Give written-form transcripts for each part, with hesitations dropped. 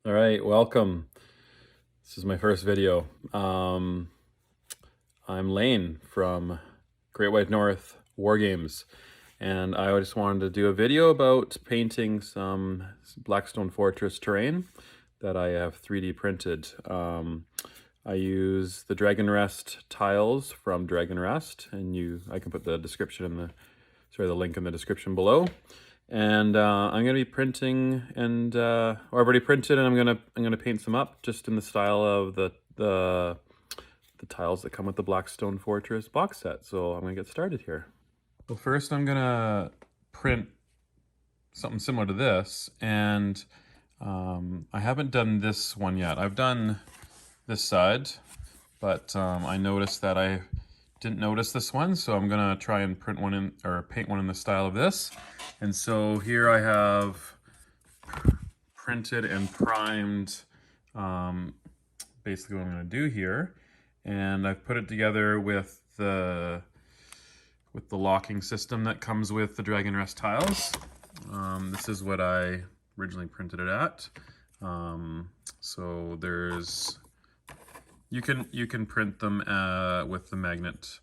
All right, welcome. This is my first video. I'm Lane from Great White North War Games, and I just wanted to do a video about painting some Blackstone Fortress terrain that I have 3D printed. I use the Dragon Rest tiles from Dragon Rest, and I can put the description in the link in the description below. And I'm gonna be printing, and or I've already printed, and I'm gonna paint some up just in the style of the tiles that come with the Blackstone Fortress box set. So I'm gonna get started here. Well, first I'm gonna print something similar to this, and I haven't done this one yet. I've done this side, but I noticed that I didn't notice this one, so I'm gonna try and print one in, or paint one in the style of this. And so here I have printed and primed basically what I'm gonna do here. And I've put it together with the locking system that comes with the Dragon Rest tiles. This is what I originally printed it at. So there's, you can print them with the magnet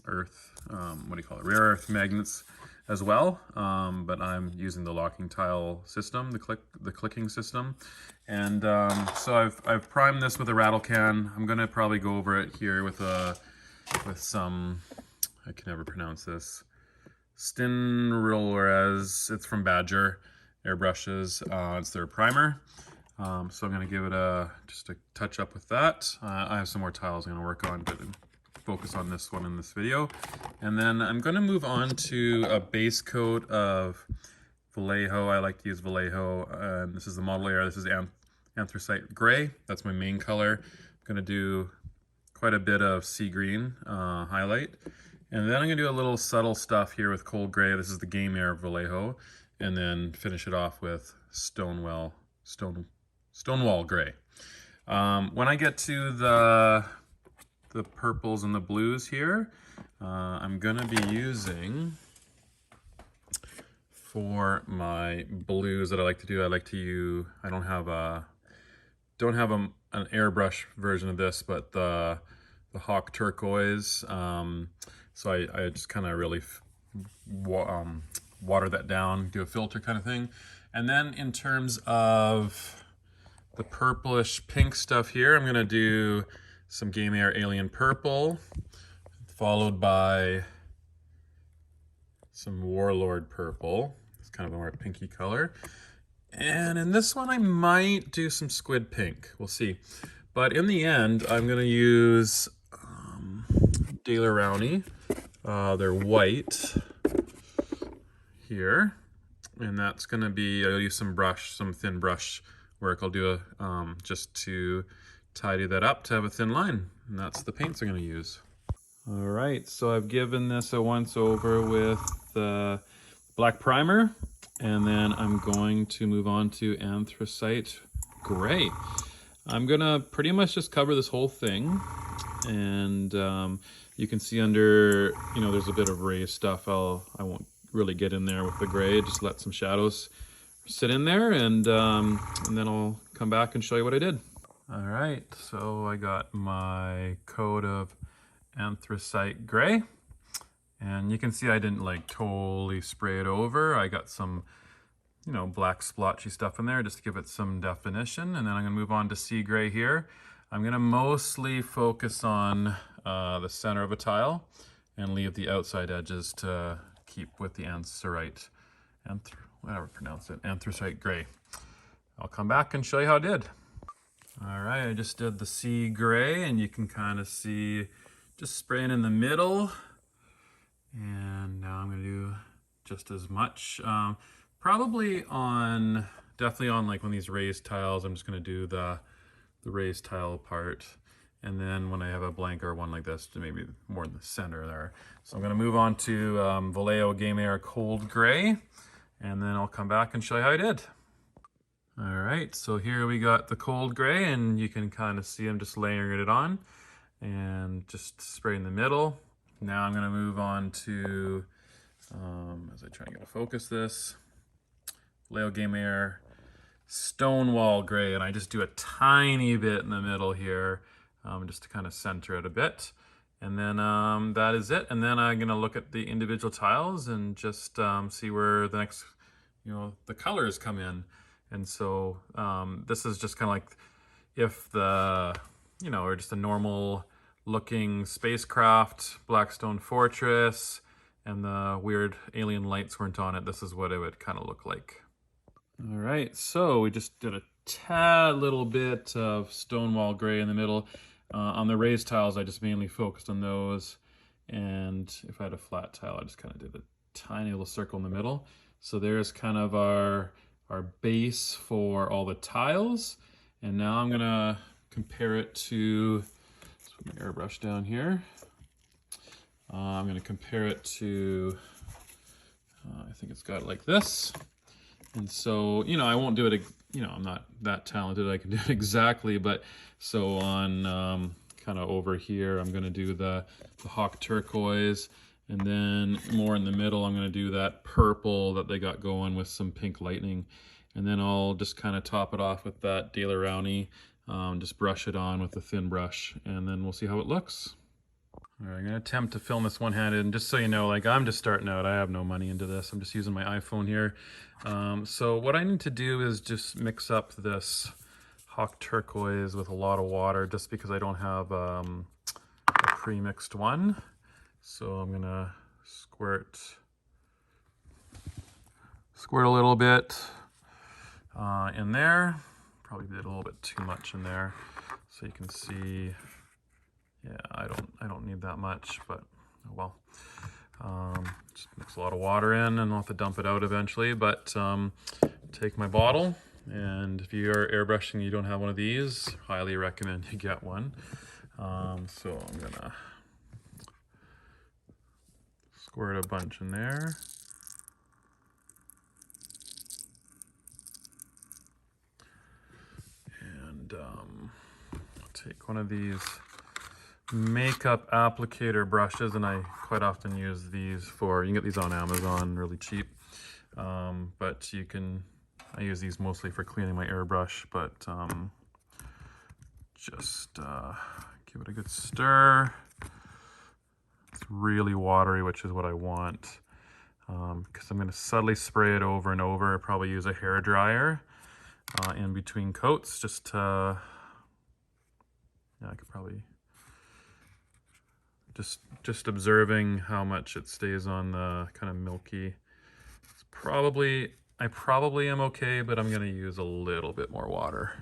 earth, what do you call it, rare earth magnets as well, but I'm using the locking tile system, the clicking system. And so I've primed this with a rattle can. I'm gonna probably go over it here with some, I can never pronounce this, Stinrollerez. It's from Badger Airbrushes. It's their primer. So I'm gonna give it just a touch up with that. I have some more tiles I'm gonna work on, but focus on this one in this video. And then I'm gonna move on to a base coat of Vallejo. I like to use Vallejo. This is the model air. This is anthracite gray. That's my main color. I'm gonna do quite a bit of sea green highlight. And then I'm gonna do a little subtle stuff here with cold gray. This is the game air Vallejo. And then finish it off with Stonewall gray. When I get to the purples and the blues here, I'm gonna be using, for my blues that I like to do, I don't have an airbrush version of this, but the Hawk turquoise. So I just kind of really water that down, do a filter kind of thing. And then in terms of the purplish pink stuff here, I'm gonna do some Game Air Alien Purple, followed by some Warlord Purple. It's kind of a more pinky color. And in this one, I might do some Squid Pink. We'll see. But in the end, I'm gonna use Daler Rowney. They're white here. And that's gonna be, I'll use some thin brush work. I'll do just to tidy that up to have a thin line. And that's the paints I'm gonna use. All right, so I've given this a once over with the black primer, and then I'm going to move on to anthracite gray. I'm gonna pretty much just cover this whole thing, and you can see under, there's a bit of raised stuff. I won't really get in there with the gray, just let some shadows sit in there, and then I'll come back and show you what I did. All right, so I got my coat of anthracite gray, and you can see I didn't like totally spray it over. I got some black splotchy stuff in there just to give it some definition. And then I'm gonna move on to sea gray here. I'm gonna mostly focus on the center of a tile and leave the outside edges to keep with the anthracite gray. I'll come back and show you how I did. All right, I just did the sea gray, and you can kind of see just spraying in the middle. And now I'm gonna do just as much. Definitely on like one of these raised tiles, I'm just gonna do the raised tile part. And then when I have a blanker one like this, maybe more in the center there. So I'm gonna move on to Vallejo Game Air Cold Gray, and then I'll come back and show you how I did. All right, so here we got the cold gray, and you can kind of see I'm just layering it on and just spray in the middle. Now I'm gonna move on to, as I try and get to focus this, Vallejo Game Air Stonewall Gray, and I just do a tiny bit in the middle here, just to kind of center it a bit. And then that is it. And then I'm gonna look at the individual tiles and just see where the next, the colors come in. And so this is just kind of like if the, or just a normal looking spacecraft, Blackstone fortress, and the weird alien lights weren't on it, this is what it would kind of look like. All right, so we just did a tad little bit of Stonewall Gray in the middle. On the raised tiles, I just mainly focused on those. And if I had a flat tile, I just kind of did a tiny little circle in the middle. So there's kind of our base for all the tiles. And now I'm gonna compare it to, let's put my airbrush down here. I'm gonna compare it to, I think it's got it like this. And so, I won't do it, I'm not that talented, I can do it exactly, but so on kind of over here, I'm gonna do the hawk turquoise, and then more in the middle, I'm gonna do that purple that they got going with some pink lightning. And then I'll just kind of top it off with that Daler-Rowney, just brush it on with a thin brush, and then we'll see how it looks. All right, I'm gonna attempt to film this one-handed, and just so you know, like I'm just starting out, I have no money into this. I'm just using my iPhone here. So what I need to do is just mix up this hawk turquoise with a lot of water, just because I don't have a pre-mixed one. So I'm gonna squirt a little bit in there. Probably did a little bit too much in there, so you can see. Yeah, I don't need that much, but oh well. Just mix a lot of water in, and I'll have to dump it out eventually. But take my bottle, and if you're airbrushing and you don't have one of these, highly recommend you get one. So I'm gonna squirt a bunch in there. And take one of these makeup applicator brushes, and I quite often use these you can get these on Amazon really cheap, but I use these mostly for cleaning my airbrush, but just give it a good stir. It's really watery, which is what I want, because I'm going to subtly spray it over and over. Probably use a hair dryer in between coats, just to, yeah, I could probably just observing how much it stays on the kind of milky. I probably am okay, but I'm gonna use a little bit more water.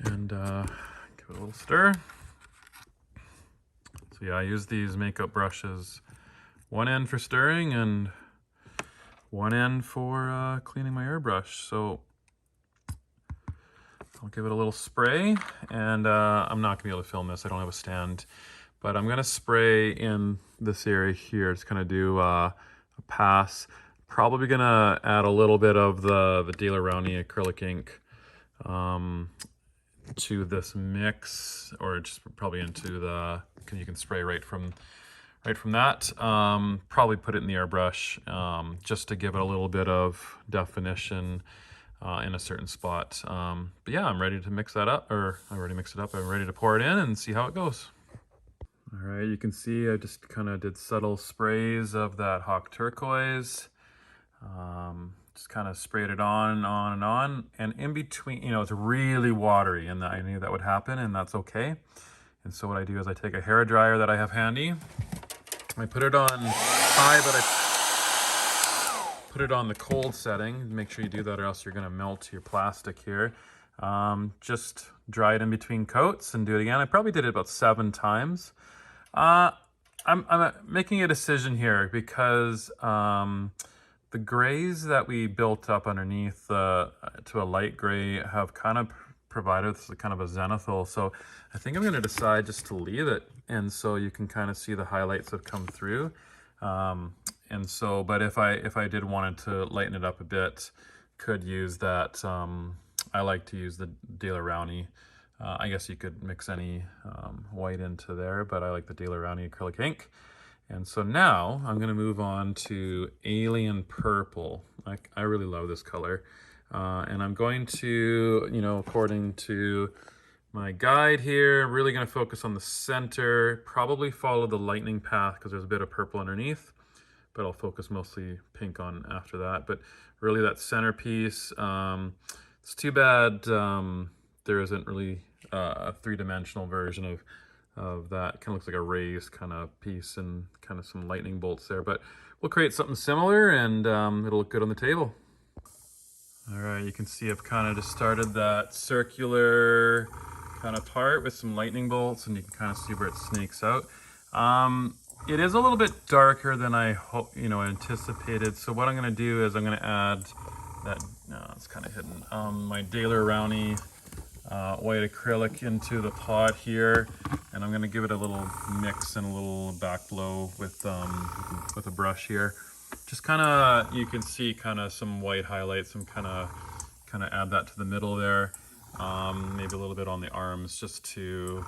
And give it a little stir. So yeah, I use these makeup brushes, one end for stirring and one end for cleaning my airbrush. So I'll give it a little spray, and I'm not gonna be able to film this, I don't have a stand, but I'm gonna spray in this area here. Just kind of do a pass. Probably gonna add a little bit of the Daler-Rowney acrylic ink to this mix, or just probably into you can spray right from that. Probably put it in the airbrush just to give it a little bit of definition in a certain spot. But yeah, I'm ready to mix that up, or I already mixed it up. I'm ready to pour it in and see how it goes. All right, you can see I just kind of did subtle sprays of that hawk turquoise. Just kind of sprayed it on and on. And in between, it's really watery, and I knew that would happen, and that's okay. And so what I do is I take a hair dryer that I have handy. I put it on high, but I put it on the cold setting. Make sure you do that, or else you're gonna melt your plastic here. Just dry it in between coats and do it again. I probably did it about 7 times. I'm making a decision here because the grays that we built up underneath to a light gray have kind of provided us kind of a zenithal. So I think I'm gonna decide just to leave it. And so you can kind of see the highlights have come through. And so, but if I did wanted to lighten it up a bit, could use that. I like to use the Daler-Rowney. I guess you could mix any white into there, but I like the Daler-Rowney acrylic ink. And so now I'm gonna move on to Alien Purple. I really love this color. And I'm going to, you know, according to my guide here, really going to focus on the center, probably follow the lightning path because there's a bit of purple underneath, but I'll focus mostly pink on after that. But really that centerpiece, it's too bad there isn't really a three-dimensional version of that. Kind of looks like a raised kind of piece and kind of some lightning bolts there, but we'll create something similar and it'll look good on the table. All right, you can see I've kind of just started that circular kind of part with some lightning bolts, and you can kind of see where it snakes out. It is a little bit darker than I anticipated. So what I'm going to do is I'm going to add that. No, it's kind of hidden. My Daler Rowney white acrylic into the pot here, and I'm going to give it a little mix and a little back blow with a brush here. Just kind of, you can see kind of some white highlights, and kind of add that to the middle there. Maybe a little bit on the arms just to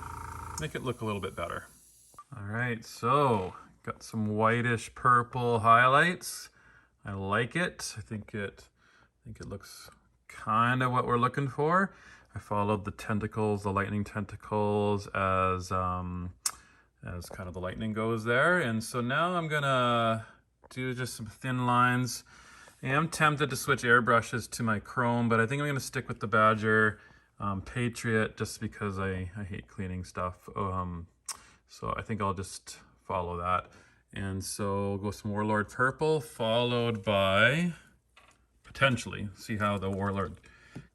make it look a little bit better. All right, so got some whitish purple highlights. I like it. I think it looks kind of what we're looking for. I followed the tentacles, the lightning tentacles, as kind of the lightning goes there. And so now I'm gonna do just some thin lines. I am tempted to switch airbrushes to my chrome, but I think I'm gonna stick with the Badger Patriot just because I hate cleaning stuff. So I think I'll just follow that. And so we'll go some Warlord Purple, followed by, potentially, see how the Warlord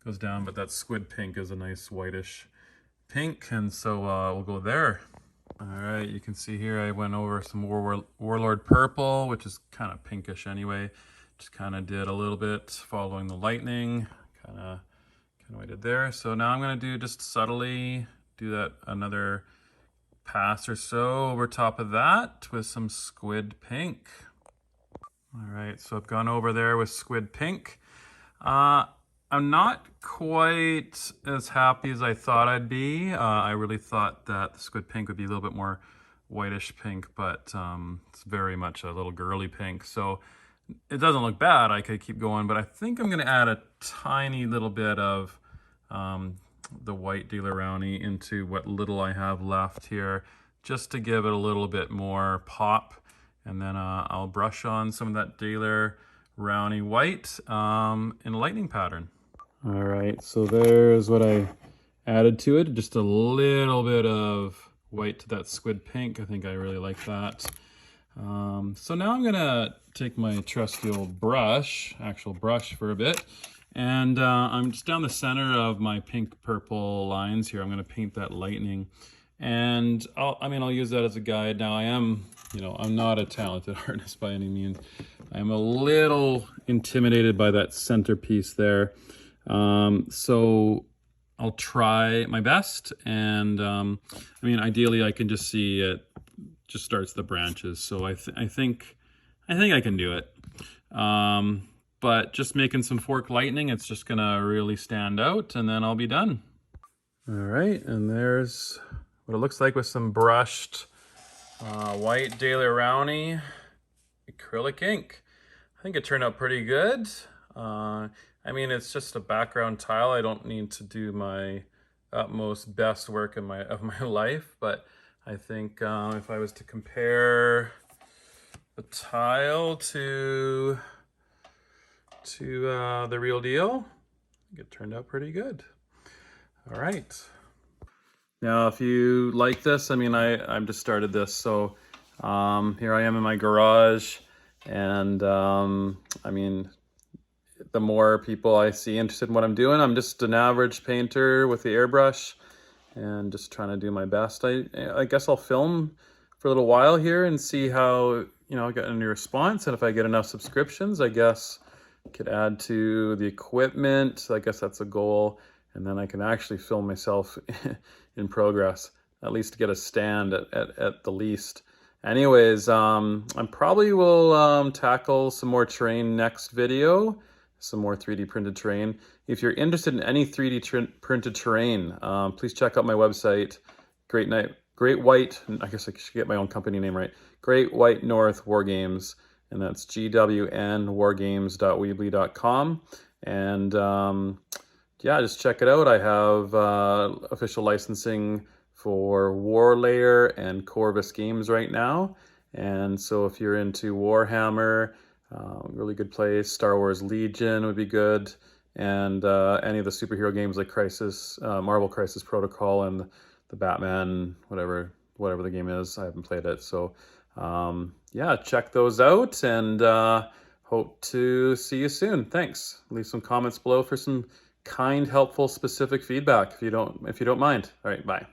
goes down, but that Squid Pink is a nice whitish pink, and so we'll go there. All right, you can see here I went over some Warlord Purple, which is kind of pinkish anyway. Just kind of did a little bit following the lightning, kind of what I did there. So now I'm going to do just subtly do that another pass or so over top of that with some Squid Pink. All right, so I've gone over there with Squid Pink. I'm not quite as happy as I thought I'd be. I really thought that the Squid Pink would be a little bit more whitish pink, but it's very much a little girly pink. So it doesn't look bad. I could keep going, but I think I'm gonna add a tiny little bit of the white Daler Rowney into what little I have left here, just to give it a little bit more pop. And then I'll brush on some of that Daler Rowney white in a lightning pattern. All right, so there's what I added to it. Just a little bit of white to that Squid Pink. I think I really like that. So now I'm gonna take my trusty old brush, actual brush for a bit, and I'm just down the center of my pink purple lines here. I'm gonna paint that lightning, and I'll use that as a guide. Now I'm not a talented artist by any means. I'm a little intimidated by that centerpiece there. So I'll try my best, and ideally I can just see it just starts the branches. So I think I can do it. But just making some fork lightning, it's just gonna really stand out, and then I'll be done. All right, and there's what it looks like with some brushed white Daler Rowney acrylic ink. I think it turned out pretty good. It's just a background tile. I don't need to do my utmost best work of my life, but I think if I was to compare the tile to the real deal, I think it turned out pretty good. All right. Now, if you like this, I've just started this, so here I am in my garage, and the more people I see interested in what I'm doing, I'm just an average painter with the airbrush and just trying to do my best. I guess I'll film for a little while here and see how, I get any response, and if I get enough subscriptions, I guess I could add to the equipment. I guess that's a goal, and then I can actually film myself in progress, at least get a stand at the least. Anyways, I probably will tackle some more terrain next video, some more 3D printed terrain. If you're interested in any 3D printed terrain, please check out my website, Great White, I guess I should get my own company name right, Great White North War Games. and that's gwnwargames.weebly.com. And yeah, just check it out. I have official licensing for Warlayer and Corvus Games right now. And so if you're into Warhammer, really good place. Star Wars Legion would be good. And any of the superhero games like Crisis, Marvel Crisis Protocol, and the Batman, whatever the game is. I haven't played it. So yeah, check those out, and hope to see you soon. Thanks. Leave some comments below for some kind, helpful, specific feedback if you don't mind. All right, bye.